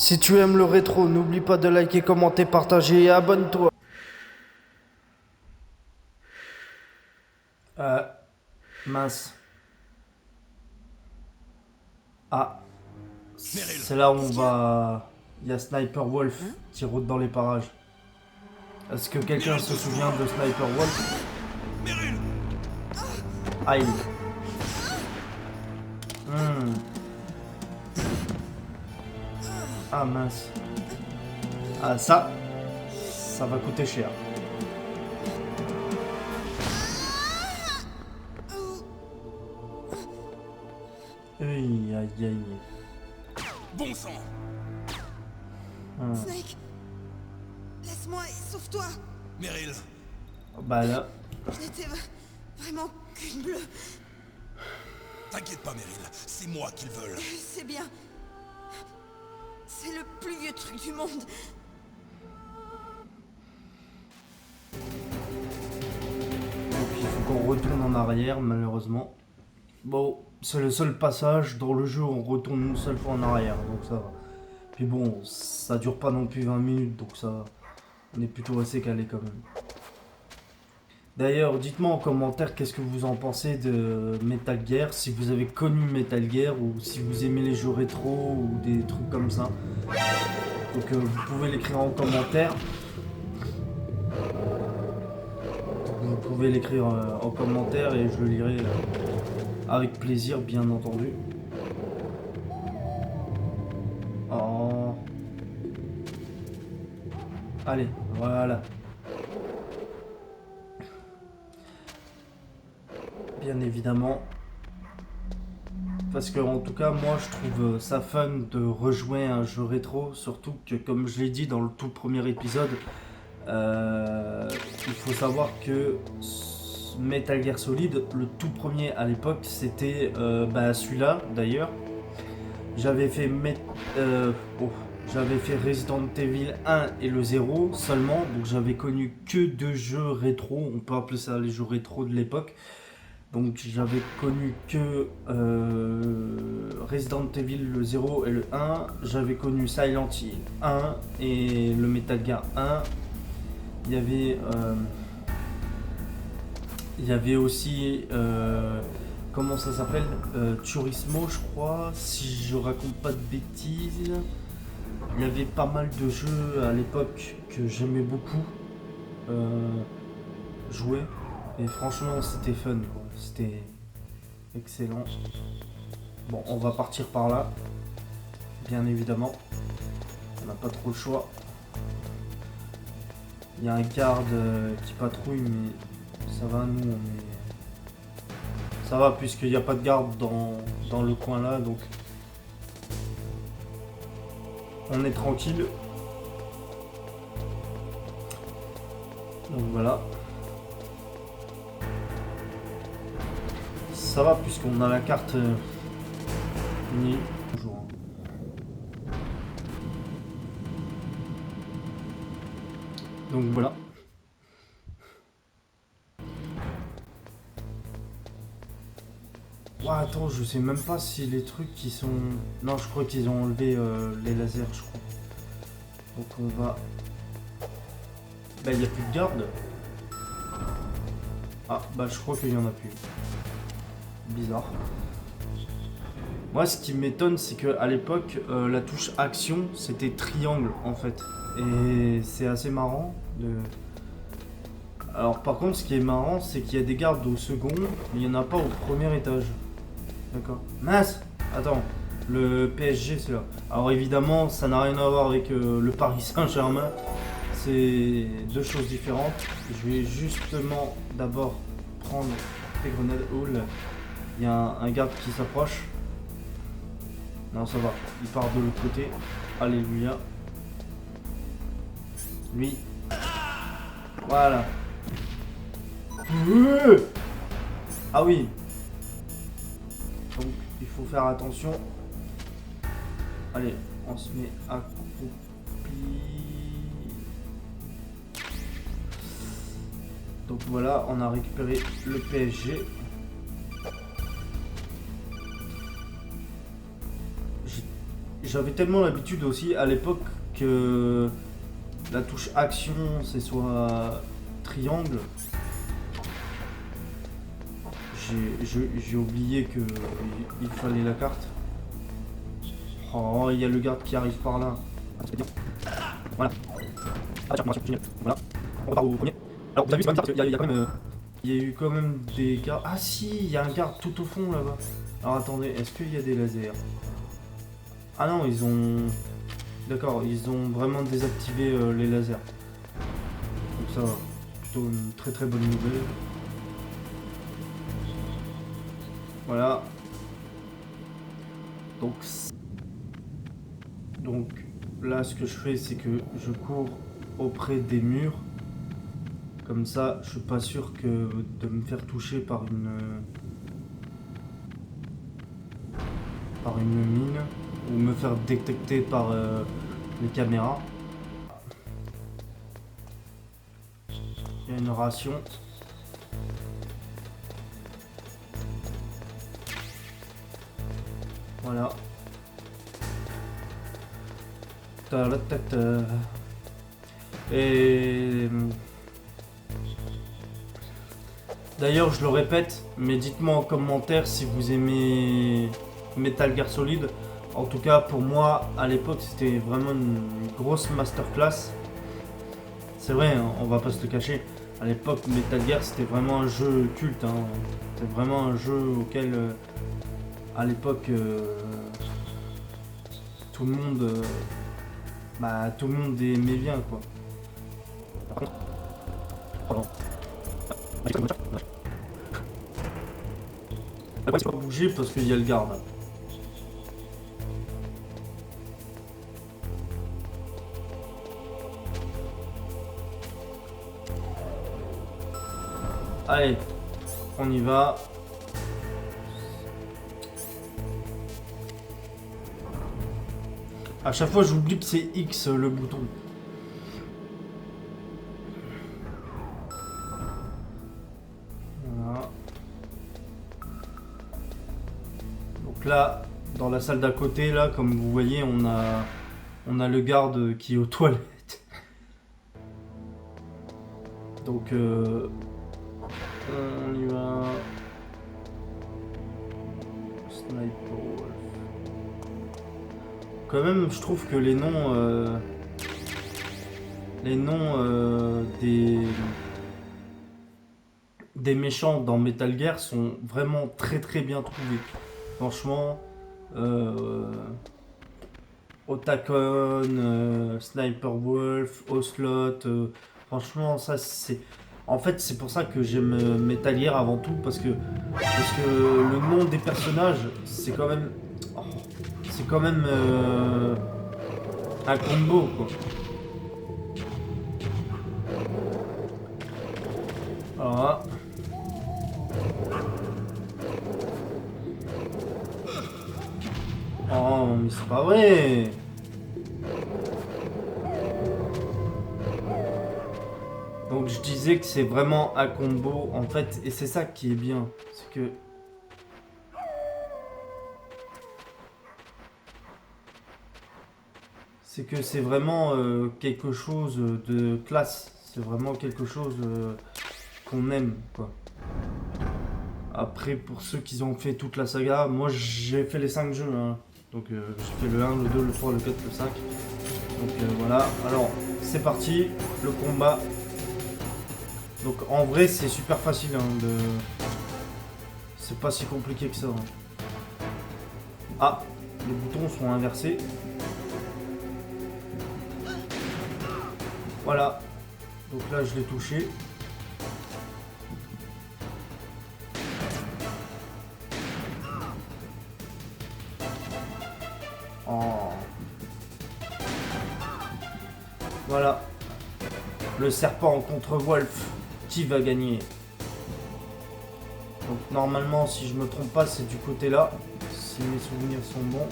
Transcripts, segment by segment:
Si tu aimes le rétro, n'oublie pas de liker, commenter, partager et abonne-toi. Euh, mince. Ah, c'est là où on va... Il y a Sniper Wolf qui rôde dans les parages. Est-ce que quelqu'un se souvient de Sniper Wolf? Aïe. Hmm. Ah mince. Ah ça va coûter cher. Aïe aïe aïe. Bon sang. Snake, laisse-moi et sauve-toi. Meryl, Bah là, Je n'étais vraiment qu'une bleue. t'inquiète pas Meryl, c'est moi qu'ils veulent. C'est bien. C'est le plus vieux truc du monde. donc il faut qu'on retourne en arrière malheureusement. Bon, c'est le seul passage dans le jeu où on retourne une seule fois en arrière, donc ça va. Puis bon, ça dure pas non plus 20 minutes, donc ça va. On est plutôt assez calé quand même. D'ailleurs, dites-moi en commentaire qu'est-ce que vous en pensez de Metal Gear, si vous avez connu Metal Gear ou si vous aimez les jeux rétro ou des trucs comme ça. Donc vous pouvez l'écrire en commentaire. Vous pouvez l'écrire en commentaire et je le lirai avec plaisir, bien entendu. Oh. Allez, voilà. Bien évidemment. Parce que en tout cas, moi je trouve ça fun de rejouer un jeu rétro, surtout que comme je l'ai dit dans le tout premier épisode, il faut savoir que Metal Gear Solid, le tout premier à l'époque, c'était celui-là d'ailleurs. J'avais fait j'avais fait Resident Evil 1 et le 0 seulement, donc j'avais connu que deux jeux rétro, on peut appeler ça les jeux rétro de l'époque. Donc j'avais connu que Resident Evil le 0 et le 1, j'avais connu Silent Hill 1 et le Metal Gear 1. Il y avait aussi comment ça s'appelle, Turismo je crois, si je raconte pas de bêtises. Il y avait pas mal de jeux à l'époque que j'aimais beaucoup jouer. Et franchement, c'était fun, quoi. C'était excellent. Bon, on va partir par là. Bien évidemment. On n'a pas trop le choix. Il y a un garde qui patrouille, mais ça va, nous, on est... Ça va, puisqu'il n'y a pas de garde dans le coin là, donc... On est tranquille. Donc voilà. Ça va puisqu'on a la carte unie. Bonjour. Donc voilà. Ouais, attends, je sais même pas si les trucs qui sont... Non, je crois qu'ils ont enlevé les lasers, je crois. Donc on va... Bah, il n'y a plus de garde. Ah, bah je crois qu'il y en a plus. Bizarre. Moi, ce qui m'étonne, c'est que à l'époque, la touche action, c'était triangle en fait. Et c'est assez marrant de... Alors par contre, ce qui est marrant, c'est qu'il y a des gardes au second, mais il n'y en a pas au premier étage. D'accord. Mince. Attends, le PSG, c'est là. Alors évidemment, ça n'a rien à voir avec le Paris Saint-Germain. C'est deux choses différentes. Je vais justement d'abord prendre les grenades. Oh là. Il y a un garde qui s'approche. Non, ça va. Il part de l'autre côté. Alléluia. Lui. Voilà. Ah oui. Donc, il faut faire attention. Allez, on se met accroupi. Donc voilà, on a récupéré le PSG. j'avais tellement l'habitude aussi à l'époque que la touche action c'est soit triangle. J'ai oublié que il fallait la carte. Oh, il y a le garde qui arrive par là. Ah, c'est bien. Voilà. Ah tiens, génial. Voilà. On repart au premier. Alors vous avez vu, c'est pas bizarre parce qu'il y a quand même... il y a eu quand même des gardes... Ah si, il y a un garde tout au fond là-bas. Alors attendez, est-ce qu'il y a des lasers? Ah non, ils ont... D'accord, ils ont vraiment désactivé les lasers. Donc ça va. Plutôt une très très bonne nouvelle. Voilà. Donc là, ce que je fais, c'est que je cours auprès des murs. Comme ça, je suis pas sûr que de me faire toucher par une mine ou me faire détecter par les caméras. Il y a une ration. Voilà. Et d'ailleurs, je le répète, mais dites-moi en commentaire si vous aimez Metal Gear Solid. En tout cas, pour moi, à l'époque, c'était vraiment une grosse masterclass. C'est vrai, hein, on va pas se le cacher. À l'époque, Metal Gear, c'était vraiment un jeu culte. Hein. C'était vraiment un jeu auquel, à l'époque, tout le monde, tout le monde aimait bien, quoi. C'est pas bouger parce qu'il y a le garde. Allez, on y va. À chaque fois, j'oublie que c'est X le bouton. Voilà. Donc là, dans la salle d'à côté, là, comme vous voyez, on a le garde qui est aux toilettes. Donc, on y va. Sniper Wolf. Quand même, je trouve que les noms des méchants dans Metal Gear sont vraiment très très bien trouvés. Franchement, Otacon, Sniper Wolf, Ocelot, franchement ça c'est... En fait c'est pour ça que j'aime Metal Gear avant tout parce que le nom des personnages c'est quand même... C'est quand même un combo quoi. Voilà. Oh mais c'est pas vrai. Donc je disais que c'est vraiment un combo en fait et c'est ça qui est bien. C'est que c'est vraiment quelque chose de classe. C'est vraiment quelque chose qu'on aime, quoi. Après, pour ceux qui ont fait toute la saga, moi j'ai fait les 5 jeux. Hein. Donc j'ai fait le 1, le 2, le 3, le 4, le 5. Donc voilà. Alors, c'est parti. Le combat. Donc en vrai, c'est super facile. Hein, c'est pas si compliqué que ça. Hein. Ah, les boutons sont inversés. Voilà, donc là je l'ai touché. Oh. Voilà. Le serpent contre Wolf. Qui va gagner? Donc normalement, si je me trompe pas, c'est du côté là. Si mes souvenirs sont bons.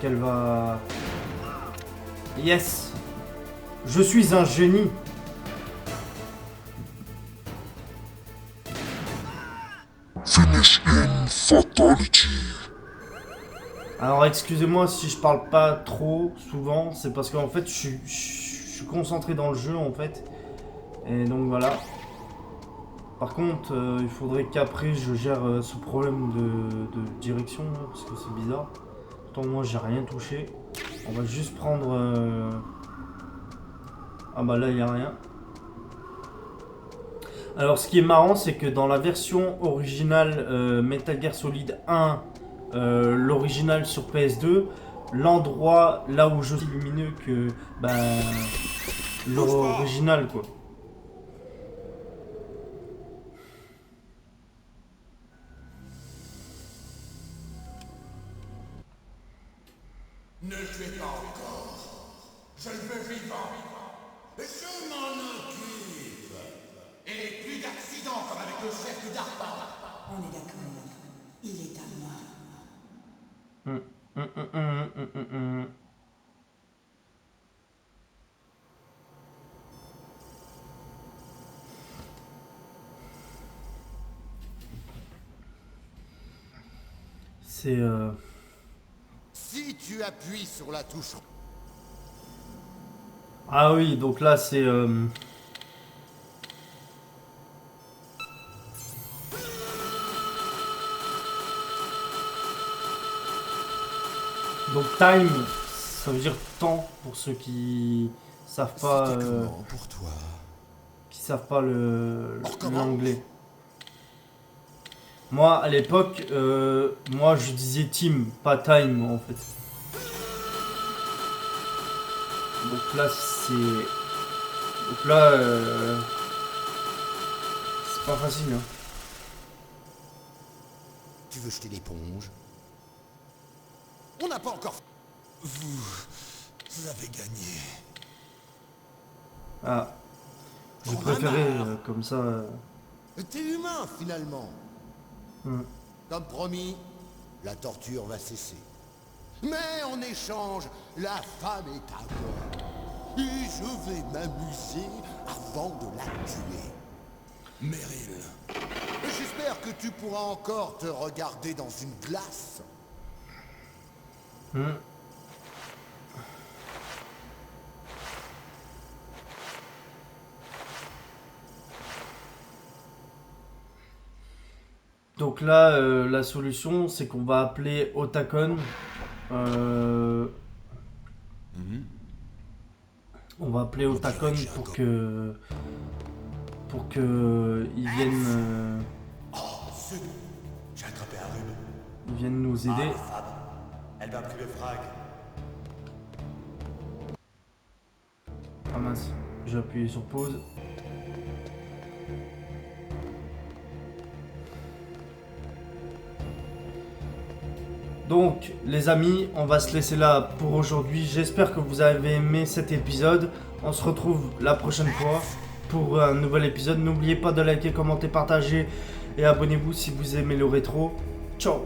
Qu'elle va... Yes! Je suis un génie. Finish in fatality. Alors excusez-moi si je parle pas trop souvent, c'est parce qu'en fait je suis concentré dans le jeu en fait. Et donc voilà. Par contre, il faudrait qu'après je gère ce problème de direction là, parce que c'est bizarre. Pourtant moi j'ai rien touché. On va juste prendre... Ah bah là il n'y a rien. Alors ce qui est marrant c'est que dans la version originale Metal Gear Solid 1, l'original sur PS2, l'endroit là où je suis lumineux que l'original quoi. Ne le tuez pas encore. Je le veux vivant. Je m'en occupe. Et plus d'accidents comme avec le chef d'Arpa. On est d'accord. Il est à moi. C'est Si tu appuies sur la touche... Ah oui, donc là c'est... Donc time, ça veut dire temps pour ceux qui savent pas... C'était comment pour toi? qui savent pas l'anglais. Moi à l'époque, moi je disais team, pas time en fait. Donc là c'est... Donc là... c'est pas facile hein. Tu veux jeter l'éponge? On n'a pas encore... Vous avez gagné. Ah. Je préférais comme ça... T'es humain, finalement. Hmm. Comme promis, la torture va cesser. Mais en échange, la femme est à moi. Et je vais m'amuser avant de la tuer. Meryl. J'espère que tu pourras encore te regarder dans une glace. Hmm. Donc là, la solution, c'est qu'on va appeler Otacon. On va appeler Otacon pour que ils viennent, J'ai attrapé un rhume. ils viennent nous aider. Elle m'a pris le frag. Ah mince, j'ai appuyé sur pause. Donc les amis, on va se laisser là pour aujourd'hui. J'espère que vous avez aimé cet épisode. On se retrouve la prochaine fois pour un nouvel épisode. N'oubliez pas de liker, commenter, partager et abonnez-vous si vous aimez le rétro. Ciao.